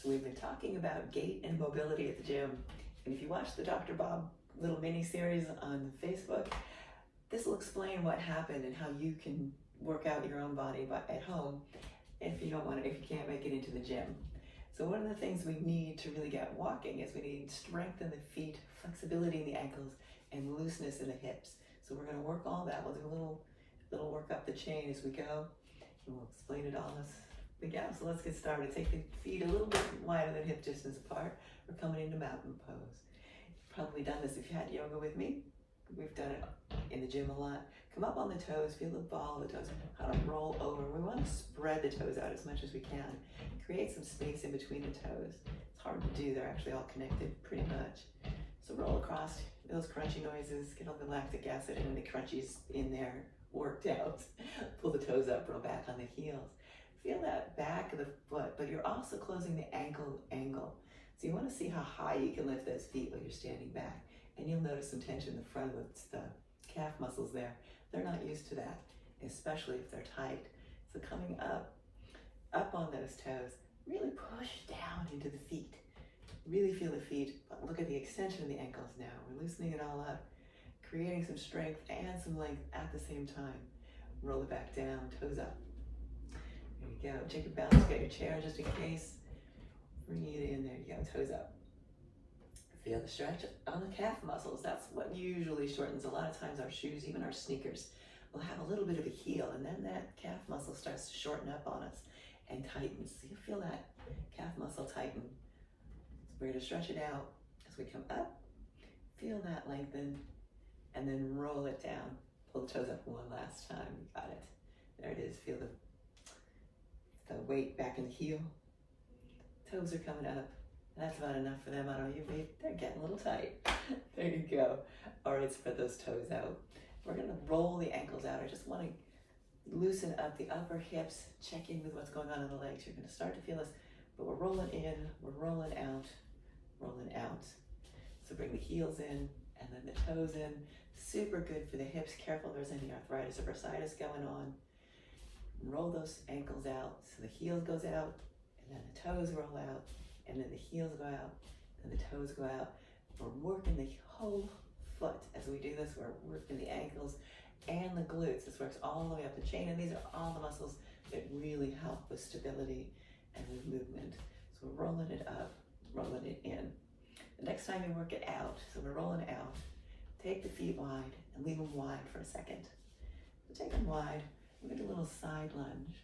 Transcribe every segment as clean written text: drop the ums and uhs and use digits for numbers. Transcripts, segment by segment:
So we've been talking about gait and mobility at the gym. And if you watch the Dr. Bob little mini series on Facebook, this will explain what happened and how you can work out your own body at home if you can't make it into the gym. So one of the things we need to really get walking is we need strength in the feet, flexibility in the ankles, and looseness in the hips. So we're going to work all that. We'll do a little work up the chain as we go, and we'll explain it all as we go. So let's get started. Take the feet a little bit wider than hip distance apart. We're coming into mountain pose. You've probably done this if you had yoga with me. We've done it in the gym a lot. Come up on the toes, feel the ball of the toes, how to roll over. We want to spread the toes out as much as we can. Create some space in between the toes. It's hard to do, they're actually all connected pretty much. So roll across, those crunchy noises, get all the lactic acid and the crunchies in there worked out. Pull the toes up, roll back on the heels. Feel that back of the foot, but you're also closing the ankle angle. So you want to see how high you can lift those feet while you're standing back. And you'll notice some tension in the front of the calf muscles there. They're not used to that, especially if they're tight. So coming up on those toes, really push down into the feet. Really feel the feet, but look at the extension of the ankles now. We're loosening it all up, creating some strength and some length at the same time. Roll it back down, toes up. There you go. Check your balance, get your chair just in case. Bring it in, there you go, toes up. Feel the stretch on the calf muscles. That's what usually shortens. A lot of times our shoes, even our sneakers, will have a little bit of a heel, and then that calf muscle starts to shorten up on us and tightens. So you feel that calf muscle tighten. So we're going to stretch it out as we come up. Feel that lengthen, and then roll it down. Pull the toes up one last time. You got it. There it is. Feel the weight back in the heel. Toes are coming up. That's about enough for them. I don't know, they're getting a little tight. There you go. All right, spread those toes out. We're gonna roll the ankles out. I just wanna loosen up the upper hips, check in with what's going on in the legs. You're gonna start to feel this, but we're rolling in, we're rolling out, rolling out. So bring the heels in and then the toes in. Super good for the hips. Careful if there's any arthritis or bursitis going on. Roll those ankles out. So the heel goes out and then the toes roll out. And then the heels go out, and the toes go out. We're working the whole foot. As we do this, we're working the ankles and the glutes. This works all the way up the chain, and these are all the muscles that really help with stability and with movement. So we're rolling it up, rolling it in. The next time you work it out, so we're rolling out, take the feet wide and leave them wide for a second. So take them wide, we're gonna do a little side lunge.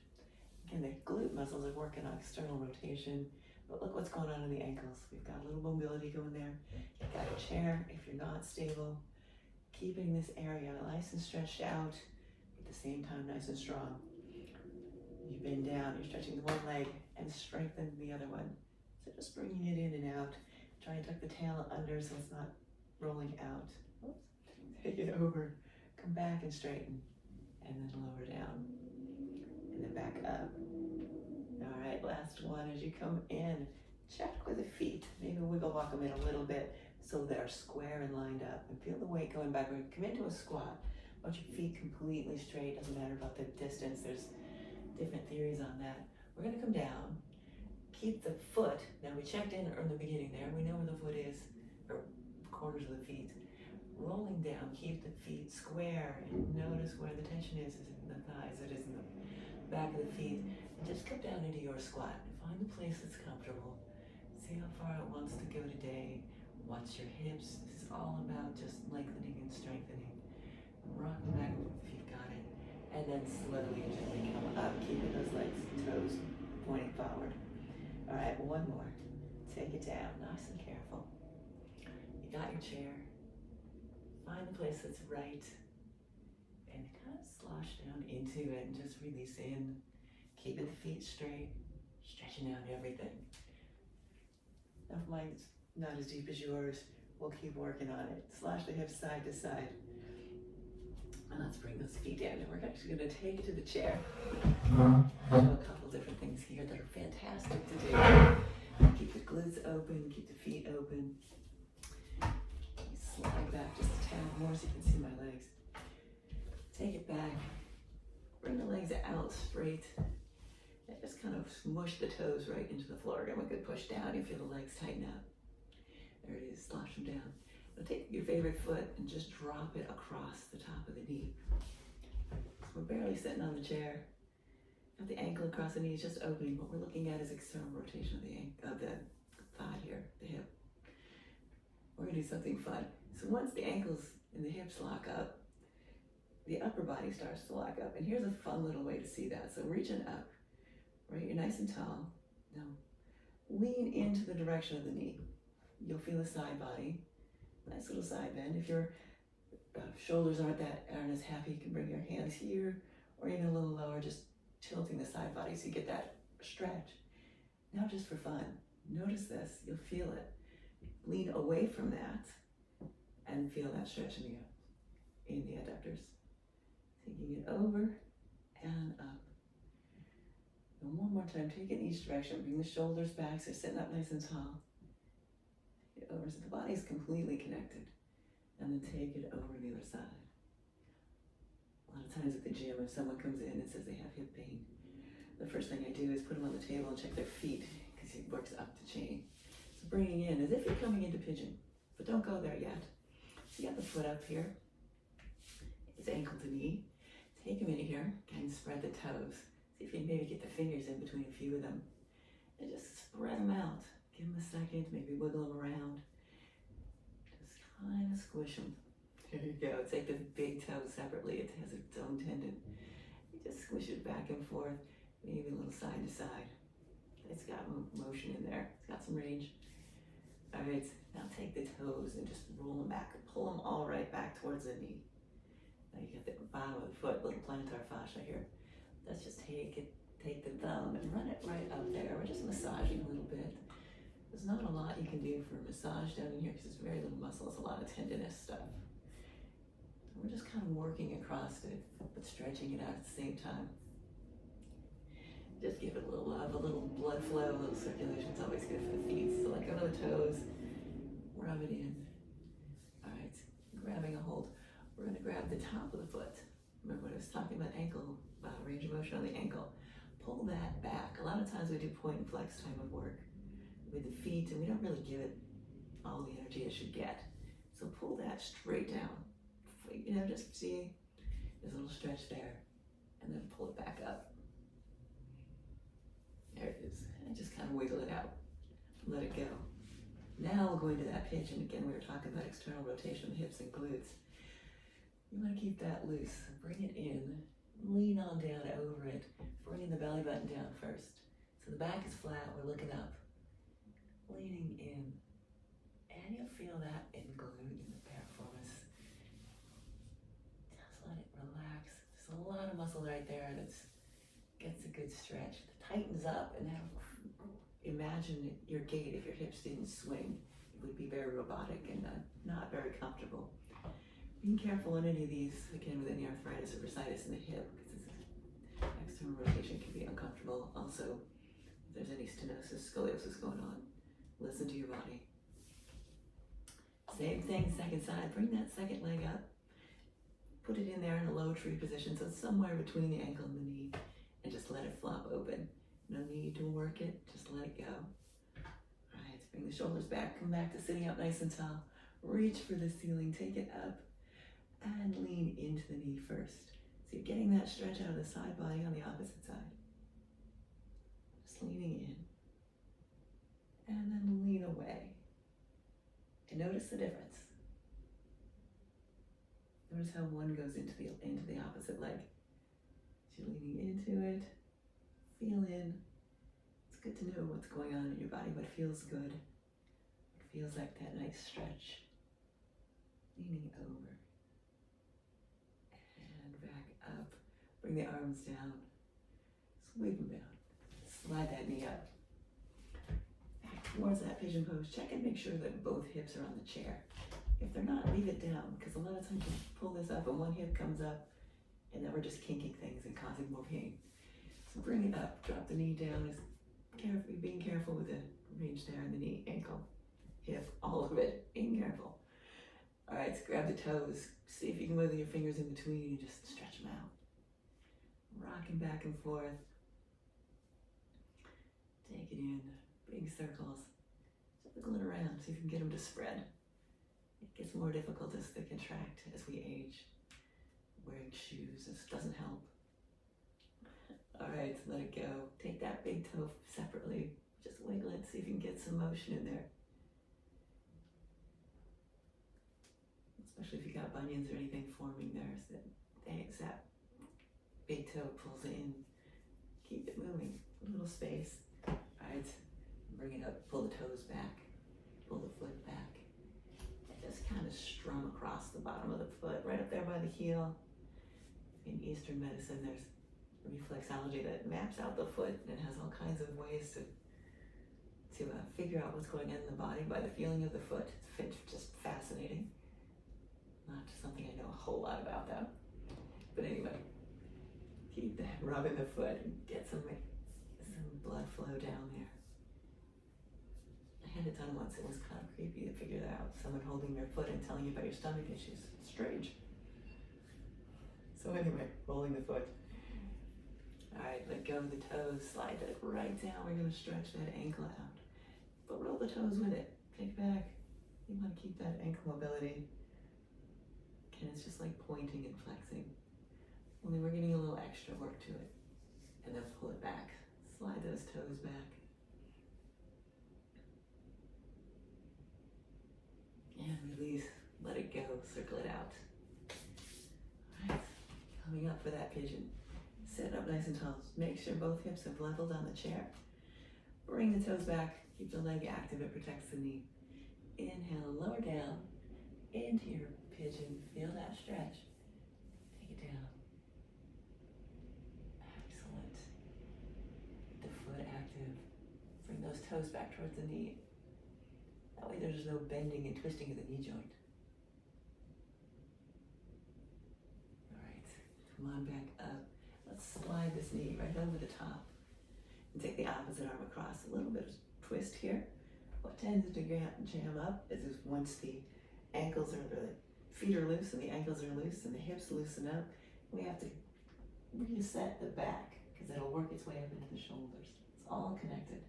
Again, the glute muscles are working on external rotation. But look what's going on in the ankles. We've got a little mobility going there. You've got a chair if you're not stable. Keeping this area nice and stretched out, at the same time nice and strong. You bend down, you're stretching the one leg and strengthen the other one. So just bringing it in and out. Try and tuck the tail under so it's not rolling out. Oops. Take it over, come back and straighten, and then lower down, and then back up. All right, last one. As you come in, check with the feet. Maybe wiggle walk them in a little bit so they're square and lined up. And feel the weight going back. Come into a squat. Want your feet completely straight. Doesn't matter about the distance. There's different theories on that. We're going to come down. Keep the foot. Now we checked in the beginning there. We know where the foot is, or corners of the feet. Rolling down. Keep the feet square. And notice where the tension is. Is it in the thighs? It is in the back of the feet. And just come down into your squat and find a place that's comfortable. See how far it wants to go today. Watch your hips. This is all about just lengthening and strengthening. Rocking back and forth if you've got it. And then slowly and gently come up, keeping those legs and toes pointing forward. All right, one more. Take it down, nice and careful. You got your chair. Find the place that's right. And kind of slosh down into it and just release in. Keeping the feet straight, stretching out everything. Now if mine's not as deep as yours, we'll keep working on it. Slash the hips side to side. And let's bring those feet down. And we're actually gonna take it to the chair. I'll do a couple different things here that are fantastic to do. Keep the glutes open, keep the feet open. Slide back just a tad more so you can see my legs. Take it back. Bring the legs out straight. just kind of smush the toes right into the floor. Give them a good push down. You feel the legs tighten up. There it is, slosh them down. Now take your favorite foot and just drop it across the top of the knee. So we're barely sitting on the chair. Got the ankle across the knee, it's just opening. What we're looking at is external rotation of the thigh here, the hip. We're gonna do something fun. So once the ankles and the hips lock up, the upper body starts to lock up. And here's a fun little way to see that. So reaching up, right? You're nice and tall. Now, lean into the direction of the knee. You'll feel the side body. Nice little side bend. If your shoulders aren't as happy, you can bring your hands here or even a little lower, just tilting the side body so you get that stretch. Now just for fun, notice this, you'll feel it. Lean away from that and feel that stretch in the adductors. Taking it over and up. And one more time, take it in each direction. Bring the shoulders back, so sitting up nice and tall. Take it over so the body's completely connected. And then take it over the other side. A lot of times at the gym, if someone comes in and says they have hip pain, the first thing I do is put them on the table and check their feet, because it works up the chain. So bringing in as if you're coming into pigeon, but don't go there yet. So you got the foot up here. It's ankle to knee. Take a minute here, kind of spread the toes. See if you can maybe get the fingers in between a few of them. And just spread them out. Give them a second, maybe wiggle them around. Just kind of squish them. There you go. Take the big toe separately. It has its own tendon. You just squish it back and forth, maybe a little side to side. It's got motion in there. It's got some range. All right, now take the toes and just roll them back. Pull them all right back towards the knee. Now you get the bottom of the foot, little plantar fascia here. Let's just take the thumb and run it right up there. We're just massaging a little bit. There's not a lot you can do for massage down in here because there's very little muscle. It's a lot of tendinous stuff. We're just kind of working across it, but stretching it out at the same time. Just give it a little love, a little blood flow, a little circulation. It's always good for the feet. So let go of the toes, rub it in. All right, grabbing a hold. We're gonna grab the top of the foot. Remember what I was talking about ankle, range of motion on the ankle. Pull that back. A lot of times we do point and flex type of work with the feet and we don't really give it all the energy it should get. So pull that straight down. Just see there's a little stretch there and then pull it back up. There it is. And just kind of wiggle it out. Let it go. Now we'll go into that pigeon. Again, we were talking about external rotation of the hips and glutes. You want to keep that loose. Bring it in. Lean on down over it. Bringing the belly button down first. So the back is flat. We're looking up. Leaning in. And you'll feel that in glute in the piriformis. Just let it relax. There's a lot of muscle right there and it gets a good stretch. It tightens up and now imagine your gait if your hips didn't swing. It would be very robotic and not very comfortable. Being careful on any of these, again with any arthritis or bursitis in the hip, because external rotation can be uncomfortable. Also, if there's any stenosis, scoliosis going on, listen to your body. Same thing, second side. Bring that second leg up. Put it in there in a low tree position, so it's somewhere between the ankle and the knee, and just let it flop open. No need to work it, just let it go. All right, bring the shoulders back, come back to sitting up nice and tall. Reach for the ceiling, take it up, and lean into the knee first. So you're getting that stretch out of the side body on the opposite side. Just leaning in, and then lean away. And notice the difference. Notice how one goes into the opposite leg. So you're leaning into it, feel in. It's good to know what's going on in your body, what feels good, what feels like that nice stretch. Leaning over and back up. Bring the arms down, sweep them down, slide that knee up. Back towards that pigeon pose. Check and make sure that both hips are on the chair. If they're not, leave it down, because a lot of times you pull this up and one hip comes up and then we're just kinking things and causing more pain. So bring it up, drop the knee down, being careful with the range there in the knee, ankle, hip, all of it, being careful. All right, so grab the toes, see if you can wiggle your fingers in between and just stretch them out. Rocking back and forth. Take it in, big circles. Jiggle it around so you can get them to spread. It gets more difficult as they contract as we age. Wearing shoes doesn't help. All right, let it go. Take that big toe separately. Just wiggle it, see if you can get some motion in there. Especially if you got bunions or anything forming there, so that big toe pulls it in. Keep it moving, a little space. All right, bring it up, pull the toes back, pull the foot back. And just kind of strum across the bottom of the foot, right up there by the heel. In Eastern medicine, there's reflexology that maps out the foot and it has all kinds of ways to figure out what's going on in the body by the feeling of the foot. It's just fascinating. Not something I know a whole lot about though. But anyway, keep that rubbing the foot and get some blood flow down there. I had it done once. It was kind of creepy to figure that out. Someone holding their foot and telling you about your stomach issues. It's strange. So anyway, rolling the foot. All right, let go of the toes. Slide that right down. We're going to stretch that ankle out. But roll the toes with it. Take back. You want to keep that ankle mobility. And it's just like pointing and flexing. Only we're getting a little extra work to it. And then pull it back. Slide those toes back. And release. Let it go. Circle it out. All right. Coming up for that pigeon. Sit up nice and tall. Make sure both hips have leveled on the chair. Bring the toes back. Keep the leg active. It protects the knee. Inhale, lower down into your pigeon. Feel that stretch. Take it down. Excellent. Get the foot active. Bring those toes back towards the knee. That way there's no bending and twisting of the knee joint. All right, come on back up. Let's slide this knee right over the top. And take the opposite arm across. A little bit of twist here. What tends to jam up is once the ankles are, the feet are loose and the ankles are loose and the hips loosen up, we have to reset the back because it'll work its way up into the shoulders. It's all connected.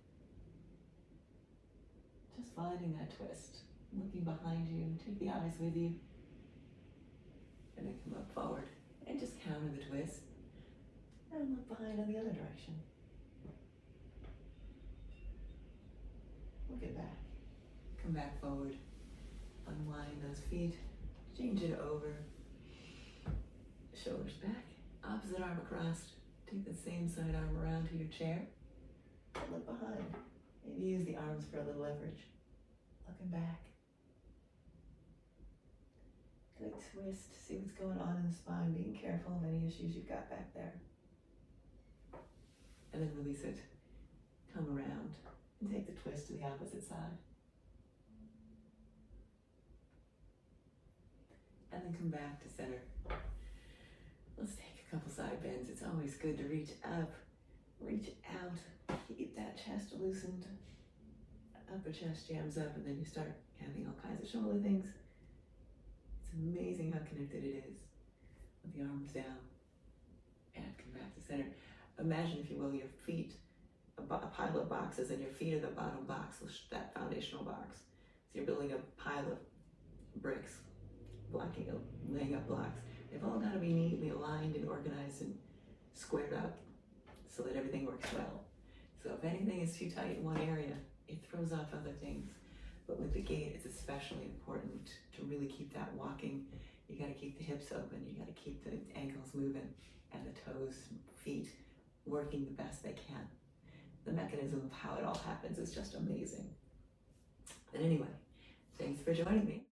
Just finding that twist. Looking behind you, take the eyes with you. And then come up forward and just counter the twist. And look behind in the other direction. Look it back. Come back forward. Unwind those feet. Change it over. Shoulders back. Opposite arm across. Take the same side arm around to your chair. And look behind. Maybe use the arms for a little leverage. Looking back. Good twist. See what's going on in the spine. Being careful of any issues you've got back there. And then release it. Come around and take the twist to the opposite side. And then come back to center. Let's take a couple side bends. It's always good to reach up, reach out, keep that chest loosened. Upper chest jams up and then you start having all kinds of shoulder things. It's amazing how connected it is. With the arms down and come back to center. Imagine, if you will, your feet, a pile of boxes, and your feet are the bottom box, that foundational box. So you're building a pile of bricks, laying up blocks. They've all got to be neatly aligned and organized and squared up so that everything works well. So if anything is too tight in one area, it throws off other things. But with the gait, it's especially important to really keep that walking. You got to keep the hips open. You got to keep the ankles moving and the toes, feet working the best they can. The mechanism of how it all happens is just amazing. But anyway, thanks for joining me.